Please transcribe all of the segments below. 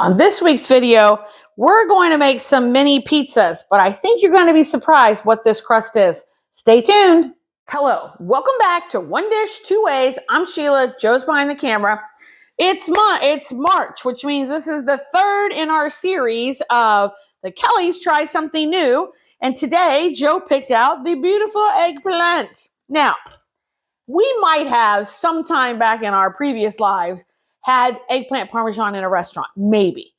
On this week's video, we're going to make some mini pizzas, but I think you're going to be surprised what this crust is. Stay tuned. Hello, welcome back to One Dish, Two Ways. I'm Sheila, Joe's behind the camera. It's March, which means this is the third in our series of the Kellys Try Something New. And today, Joe picked out the beautiful eggplant. Now, we might have sometime back in our previous lives had eggplant parmesan in a restaurant, maybe.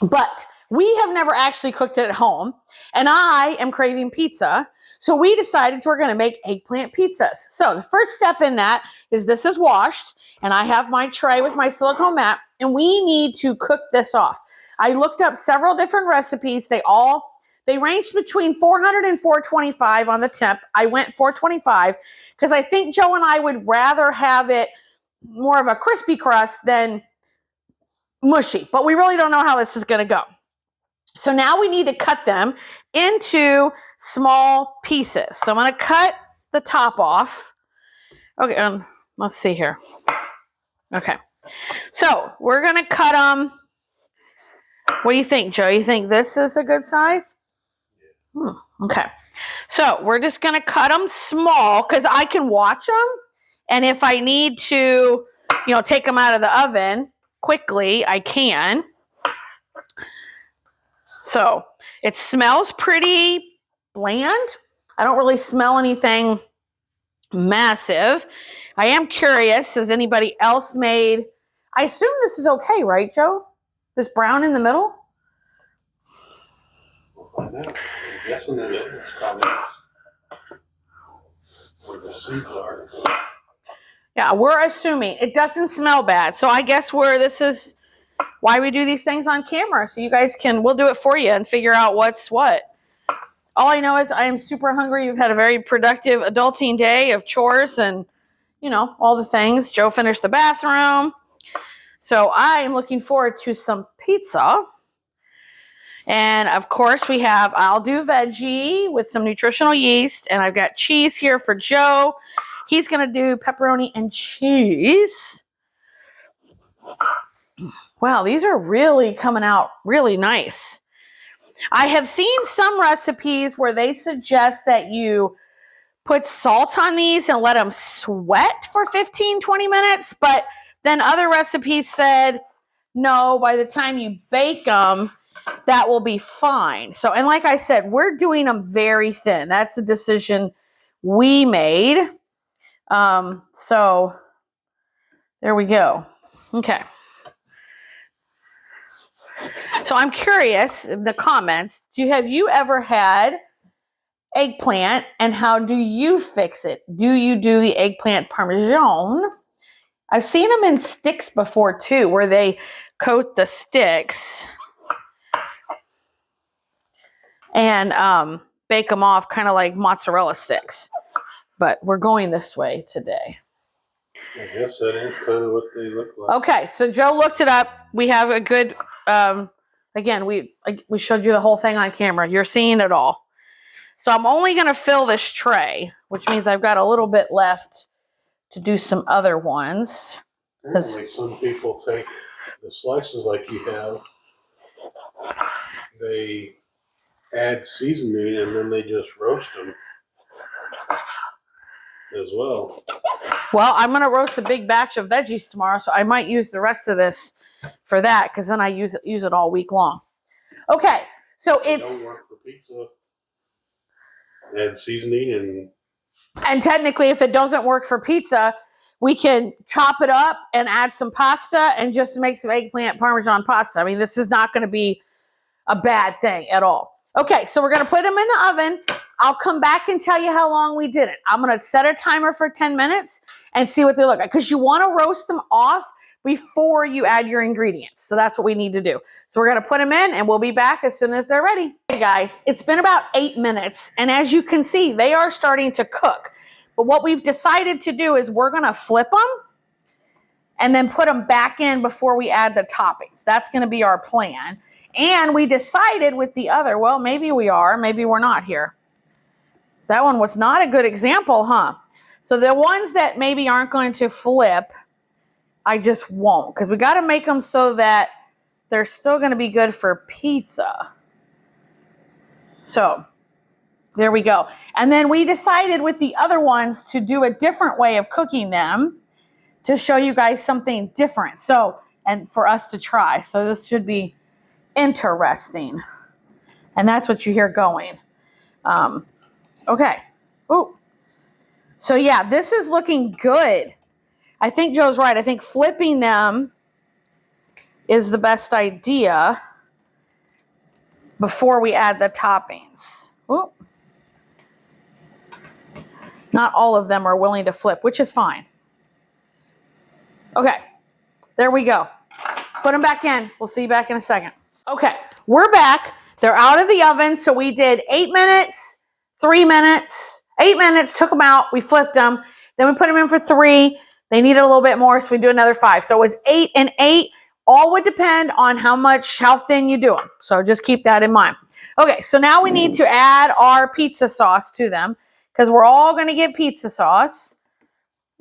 But we have never actually cooked it at home, and I am craving pizza, so we decided we're going to make eggplant pizzas. So the first step in that is this is washed, and I have my tray with my silicone mat, and we need to cook this off. I looked up several different recipes. They ranged between 400 and 425 on the temp. I went 425 because I think Joe and I would rather have it more of a crispy crust than mushy, but we really don't know how this is going to go. So now we need to cut them into small pieces. So I'm going to cut the top off. Okay, let's see here. Okay, so we're going to cut them. What do you think, Joe? You think this is a good size? Okay, so we're just going to cut them small because I can watch them, and if I need to, take them out of the oven quickly, I can. So it smells pretty bland. I don't really smell anything massive. I am curious, has anybody else made, I assume this is okay, right, Joe? This brown in the middle? We'll find out. I'm guessing that it's probably where the seeds are. Yeah, we're assuming. It doesn't smell bad. So I guess this is why we do these things on camera. So you guys we'll do it for you and figure out what's what. All I know is I am super hungry. You've had a very productive adulting day of chores and, all the things. Joe finished the bathroom. So I am looking forward to some pizza. And of course I'll do veggie with some nutritional yeast. And I've got cheese here for Joe. He's going to do pepperoni and cheese. Wow, these are really coming out really nice. I have seen some recipes where they suggest that you put salt on these and let them sweat for 15, 20 minutes. But then other recipes said, no, by the time you bake them, that will be fine. So, and like I said, we're doing them very thin. That's a decision we made. So there we go. Okay. So I'm curious, in the comments, have you ever had eggplant and how do you fix it? Do you do the eggplant parmesan? I've seen them in sticks before too, where they coat the sticks and bake them off kind of like mozzarella sticks. But we're going this way today. I guess that is kind of what they look like. Okay, so Joe looked it up. We have a good, again, we showed you the whole thing on camera. You're seeing it all. So I'm only going to fill this tray, which means I've got a little bit left to do some other ones. Apparently some people take the slices like you have, they add seasoning and then they just roast them as well. Well, I'm going to roast a big batch of veggies tomorrow, so I might use the rest of this for that because then I use it all week long. Okay, so it's... Don't work for pizza. Add seasoning and technically, if it doesn't work for pizza, we can chop it up and add some pasta and just make some eggplant parmesan pasta. I mean, this is not going to be a bad thing at all. Okay, so we're going to put them in the oven. I'll come back and tell you how long we did it. I'm going to set a timer for 10 minutes and see what they look like because you want to roast them off before you add your ingredients. So that's what we need to do. So we're going to put them in and we'll be back as soon as they're ready. Hey guys, it's been about 8 minutes and as you can see, they are starting to cook. But what we've decided to do is we're going to flip them and then put them back in before we add the toppings. That's going to be our plan. And we decided with the other, well, maybe we are, maybe we're not here. That one was not a good example, huh? So the ones that maybe aren't going to flip, I just won't, because we got to make them so that they're still going to be good for pizza. So there we go. And then we decided with the other ones to do a different way of cooking them to show you guys something different. So, and for us to try. So this should be interesting. And that's what you hear going. Okay. Ooh. So yeah, this is looking good. I think Joe's right. I think flipping them is the best idea before we add the toppings. Ooh. Not all of them are willing to flip, which is fine. Okay, there we go. Put them back in. We'll see you back in a second. Okay, we're back. They're out of the oven. So we did 8 minutes, 3 minutes, 8 minutes, took them out. We flipped them. Then we put them in for 3. They needed a little bit more, so we do another 5. So it was 8 and 8. All would depend on how thin you do them. So just keep that in mind. Okay, so now we need to add our pizza sauce to them because we're all going to get pizza sauce.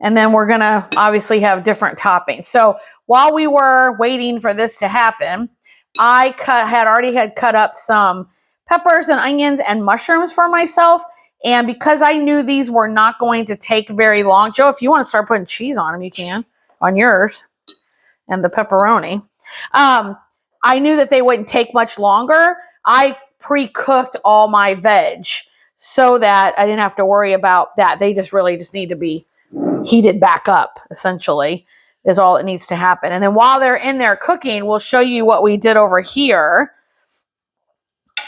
And then we're going to obviously have different toppings. So while we were waiting for this to happen, I had already cut up some peppers and onions and mushrooms for myself. And because I knew these were not going to take very long, Joe, if you want to start putting cheese on them, you can, on yours, and the pepperoni. I knew that they wouldn't take much longer. I pre-cooked all my veg so that I didn't have to worry about that. They just need to be heated back up, essentially, is all that needs to happen. And then while they're in there cooking, we'll show you what we did over here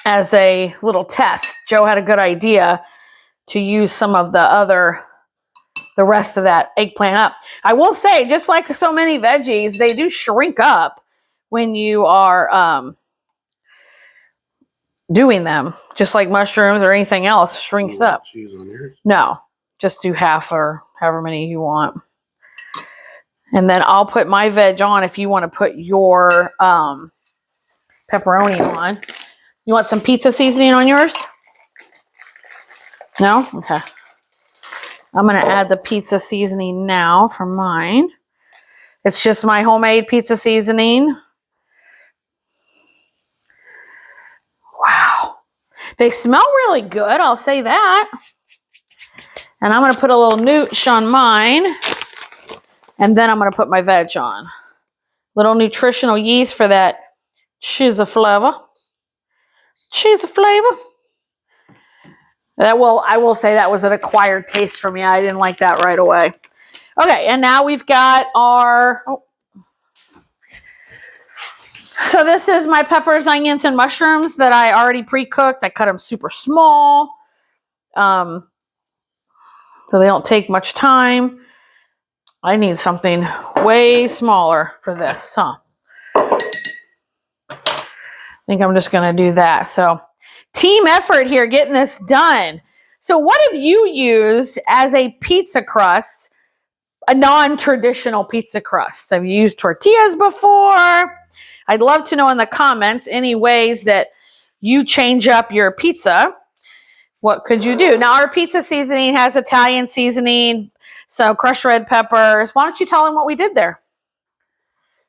as a little test. Joe had a good idea to use some of the rest of that eggplant up. I will say, just like so many veggies, they do shrink up when you are doing them, just like mushrooms or anything else shrinks up. Cheese on yours? No. Just do half or however many you want. And then I'll put my veg on if you want to put your pepperoni on. You want some pizza seasoning on yours? No? Okay. I'm going to add the pizza seasoning now for mine. It's just my homemade pizza seasoning. Wow. They smell really good, I'll say that. And I'm going to put a little nooch on mine. And then I'm going to put my veg on. Little nutritional yeast for that cheese flavor. Cheese flavor. I will say that was an acquired taste for me. I didn't like that right away. Okay, and now we've got our... So this is my peppers, onions, and mushrooms that I already pre-cooked. I cut them super small. So they don't take much time. I need something way smaller for this, huh? I think I'm just going to do that. So team effort here getting this done. So what have you used as a pizza crust, a non-traditional pizza crust? Have you used tortillas before? I'd love to know in the comments any ways that you change up your pizza. What could you do? Now, our pizza seasoning has Italian seasoning, so crushed red peppers. Why don't you tell them what we did there?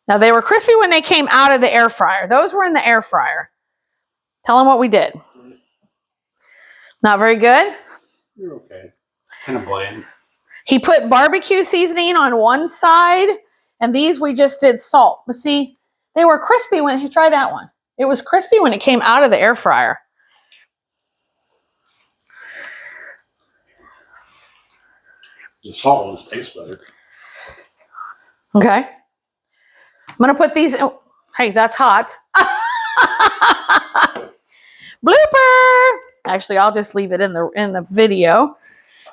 Now, they were crispy when they came out of the air fryer. Those were in the air fryer. Tell them what we did. Not very good? You're okay. Kind of bland. He put barbecue seasoning on one side, and these we just did salt. But see, they were crispy when you try that one. It was crispy when it came out of the air fryer. The salt ones taste better. Okay. I'm going to put these in. Hey, that's hot. Blooper. Actually, I'll just leave it in the video.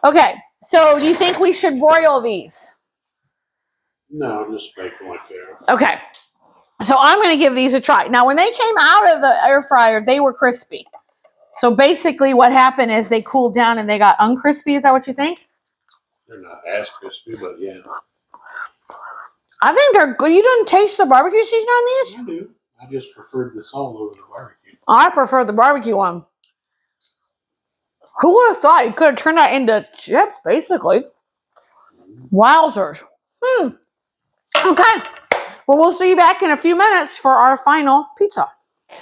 Okay. So do you think we should broil these? No, just make them like that. Okay. So I'm going to give these a try. Now, when they came out of the air fryer, they were crispy. So basically what happened is they cooled down and they got uncrispy. Is that what you think? They're not as crispy, but yeah. I think they're good. You didn't taste the barbecue seasoning on these? I do. I just preferred the salt over the barbecue. I prefer the barbecue one. Who would have thought you could have turned that into chips, basically? Wowzers. Okay. Well, we'll see you back in a few minutes for our final pizza.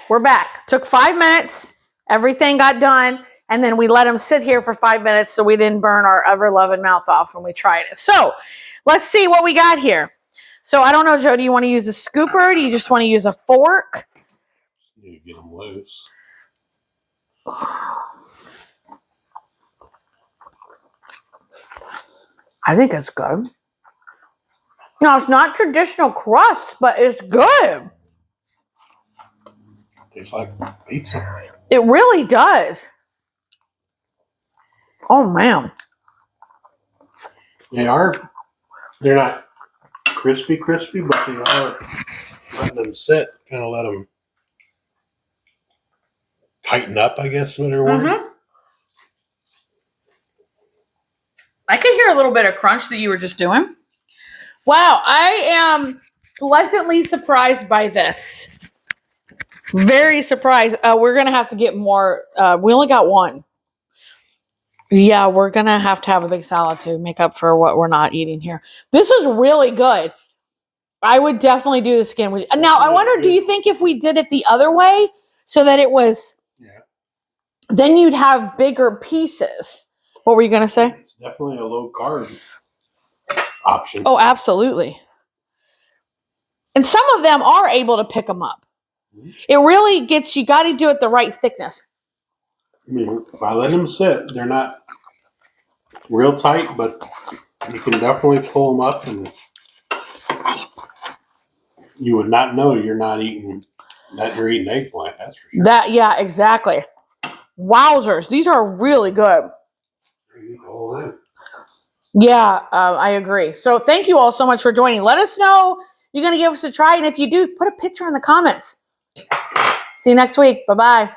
We're back. Took 5 minutes. Everything got done. And then we let them sit here for 5 minutes so we didn't burn our ever-loving mouth off when we tried it. So let's see what we got here. So I don't know, Joe, do you want to use a scooper? Do you just want to use a fork? You get them loose. I think it's good. No, it's not traditional crust, but it's good. Tastes like pizza. It really does. Oh, man. They're not crispy, but they are letting them sit. Kind of let them tighten up, I guess, in a word. I could hear a little bit of crunch that you were just doing. Wow, I am pleasantly surprised by this. Very surprised. We're going to have to get more. We only got one. Yeah, we're going to have a big salad to make up for what we're not eating here. This is really good. I would definitely do this again. Now, I wonder, do you think if we did it the other way so that it was, then you'd have bigger pieces? What were you going to say? It's definitely a low carb option. Oh, absolutely. And some of them are able to pick them up. It really gets, you got to do it the right thickness. I mean, by letting them sit, they're not real tight, but you can definitely pull them up, and you would not know you're eating eggplant. That's for sure. Yeah, exactly. Wowzers, these are really good. Yeah, I agree. So thank you all so much for joining. Let us know you're going to give us a try, and if you do, put a picture in the comments. See you next week. Bye-bye.